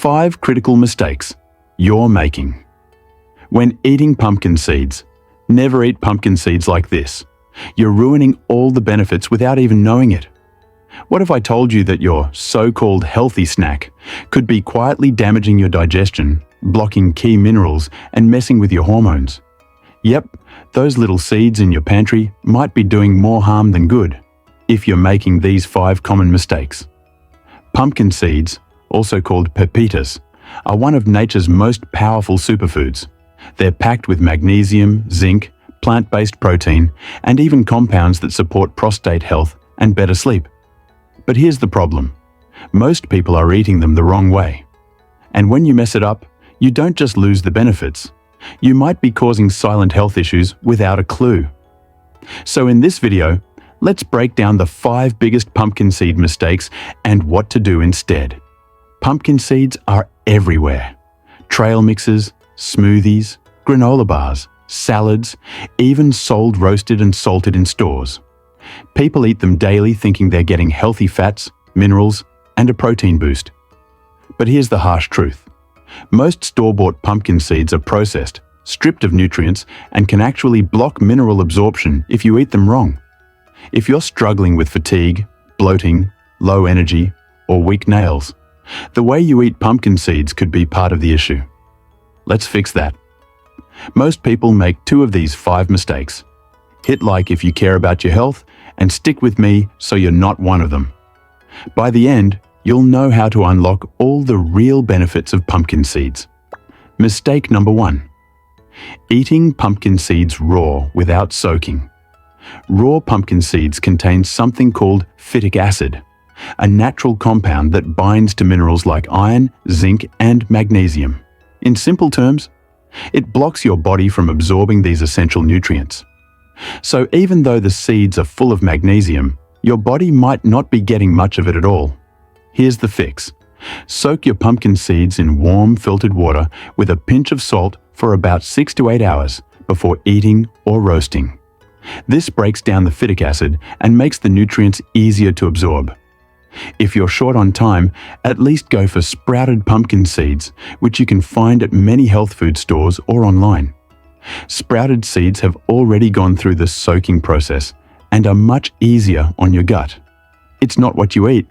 5 critical mistakes you're making. When eating pumpkin seeds, never eat pumpkin seeds like this. You're ruining all the benefits without even knowing it. What if I told you that your so-called healthy snack could be quietly damaging your digestion, blocking key minerals, and messing with your hormones? Yep, those little seeds in your pantry might be doing more harm than good if you're making these 5 common mistakes. Pumpkin seeds, also called pepitas, are one of nature's most powerful superfoods. They're packed with magnesium, zinc, plant-based protein, and even compounds that support prostate health and better sleep. But here's the problem. Most people are eating them the wrong way. And when you mess it up, you don't just lose the benefits. You might be causing silent health issues without a clue. So in this video, let's break down the 5 biggest pumpkin seed mistakes and what to do instead. Pumpkin seeds are everywhere. Trail mixes, smoothies, granola bars, salads, even sold roasted and salted in stores. People eat them daily thinking they're getting healthy fats, minerals, and a protein boost. But here's the harsh truth. Most store-bought pumpkin seeds are processed, stripped of nutrients, and can actually block mineral absorption if you eat them wrong. If you're struggling with fatigue, bloating, low energy, or weak nails, the way you eat pumpkin seeds could be part of the issue. Let's fix that. Most people make 2 of these 5 mistakes. Hit like if you care about your health, and stick with me so you're not one of them. By the end, you'll know how to unlock all the real benefits of pumpkin seeds. Mistake number 1. Eating pumpkin seeds raw without soaking. Raw pumpkin seeds contain something called phytic acid, a natural compound that binds to minerals like iron, zinc, and magnesium. In simple terms, it blocks your body from absorbing these essential nutrients. So even though the seeds are full of magnesium, your body might not be getting much of it at all. Here's the fix. Soak your pumpkin seeds in warm filtered water with a pinch of salt for about 6 to 8 hours before eating or roasting. This breaks down the phytic acid and makes the nutrients easier to absorb. If you're short on time, at least go for sprouted pumpkin seeds, which you can find at many health food stores or online. Sprouted seeds have already gone through the soaking process and are much easier on your gut. It's not what you eat,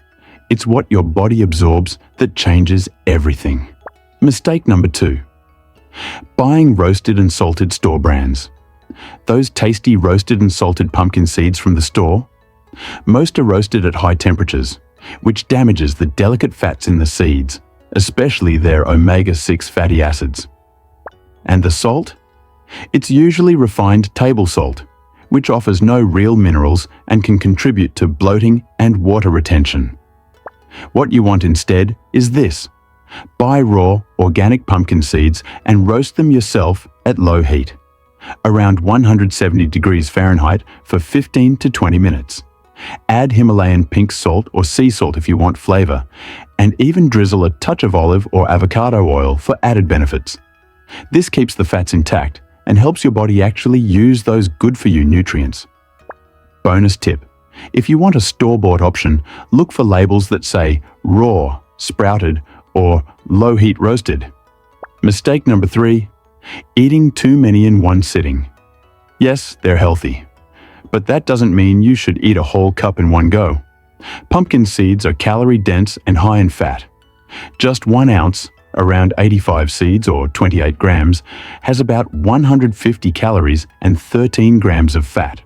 it's what your body absorbs that changes everything. Mistake number 2. Buying roasted and salted store brands. Those tasty roasted and salted pumpkin seeds from the store? Most are roasted at high temperatures, which damages the delicate fats in the seeds, especially their omega-6 fatty acids. And the salt? It's usually refined table salt, which offers no real minerals and can contribute to bloating and water retention. What you want instead is this. Buy raw, organic pumpkin seeds and roast them yourself at low heat, around 170 degrees Fahrenheit for 15 to 20 minutes. Add Himalayan pink salt or sea salt if you want flavor, and even drizzle a touch of olive or avocado oil for added benefits. This keeps the fats intact and helps your body actually use those good-for-you nutrients. Bonus tip. If you want a store-bought option, look for labels that say raw, sprouted, or low-heat roasted. Mistake number 3. Eating too many in one sitting. Yes, they're healthy, but that doesn't mean you should eat a whole cup in one go. Pumpkin seeds are calorie-dense and high in fat. Just 1 ounce, around 85 seeds or 28 grams, has about 150 calories and 13 grams of fat.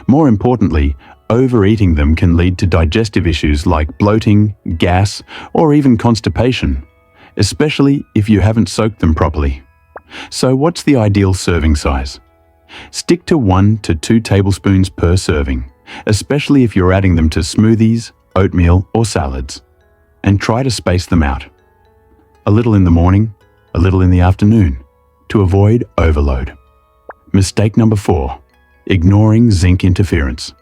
More importantly, overeating them can lead to digestive issues like bloating, gas, or even constipation, especially if you haven't soaked them properly. So what's the ideal serving size? Stick to 1 to 2 tablespoons per serving, especially if you're adding them to smoothies, oatmeal, or salads. And try to space them out. A little in the morning, a little in the afternoon, to avoid overload. Mistake number 4. Ignoring zinc interference.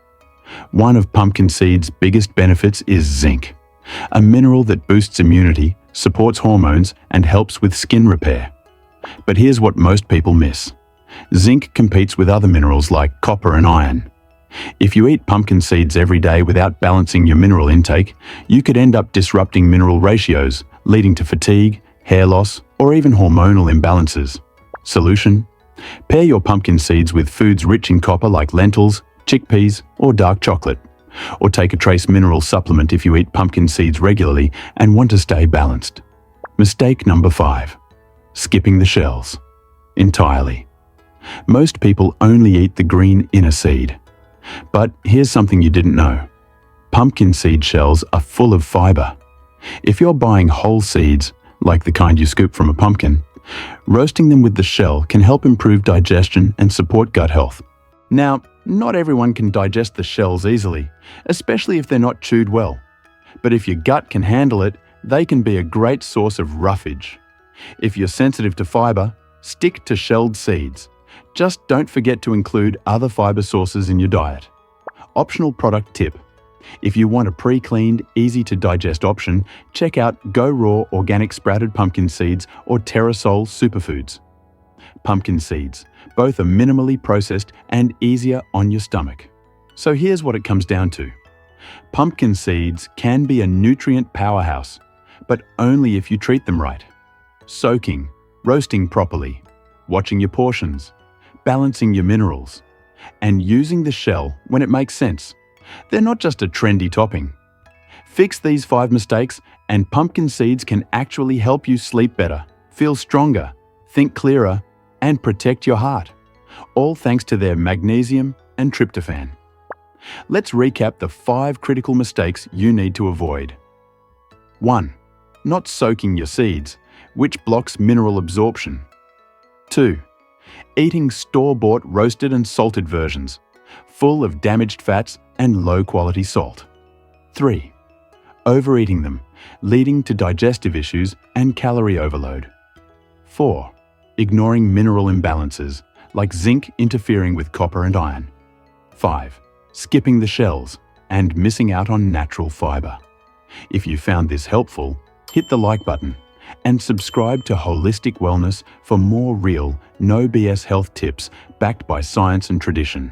One of pumpkin seeds' biggest benefits is zinc, a mineral that boosts immunity, supports hormones, and helps with skin repair. But here's what most people miss. Zinc competes with other minerals like copper and iron. If you eat pumpkin seeds every day without balancing your mineral intake, you could end up disrupting mineral ratios leading to fatigue, hair loss, or even hormonal imbalances. Solution: pair your pumpkin seeds with foods rich in copper like lentils, chickpeas, or dark chocolate. Or take a trace mineral supplement if you eat pumpkin seeds regularly and want to stay balanced. Mistake number 5. Skipping the shells entirely. Most people only eat the green inner seed. But here's something you didn't know. Pumpkin seed shells are full of fiber. If you're buying whole seeds, like the kind you scoop from a pumpkin, roasting them with the shell can help improve digestion and support gut health. Now, not everyone can digest the shells easily, especially if they're not chewed well. But if your gut can handle it, they can be a great source of roughage. If you're sensitive to fiber, stick to shelled seeds. Just don't forget to include other fiber sources in your diet. Optional product tip: if you want a pre-cleaned, easy-to-digest option, check out Go Raw Organic Sprouted Pumpkin Seeds or Terrasol Superfoods. Pumpkin seeds, both are minimally processed and easier on your stomach. So here's what it comes down to. Pumpkin seeds can be a nutrient powerhouse, but only if you treat them right. Soaking, roasting properly, watching your portions, balancing your minerals, and using the shell when it makes sense. They're not just a trendy topping. Fix these 5 mistakes and pumpkin seeds can actually help you sleep better, feel stronger, think clearer, and protect your heart. All thanks to their magnesium and tryptophan. Let's recap the 5 critical mistakes you need to avoid. 1. Not soaking your seeds, which blocks mineral absorption. 2. Eating store-bought roasted and salted versions, full of damaged fats and low-quality salt. 3. Overeating them, leading to digestive issues and calorie overload. 4. Ignoring mineral imbalances, like zinc interfering with copper and iron. 5. Skipping the shells and missing out on natural fiber. If you found this helpful, hit the like button and subscribe to Holistic Wellness for more real, no BS health tips backed by science and tradition.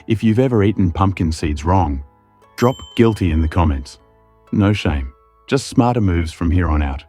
If you've ever eaten pumpkin seeds wrong, drop guilty in the comments. No shame, just smarter moves from here on out.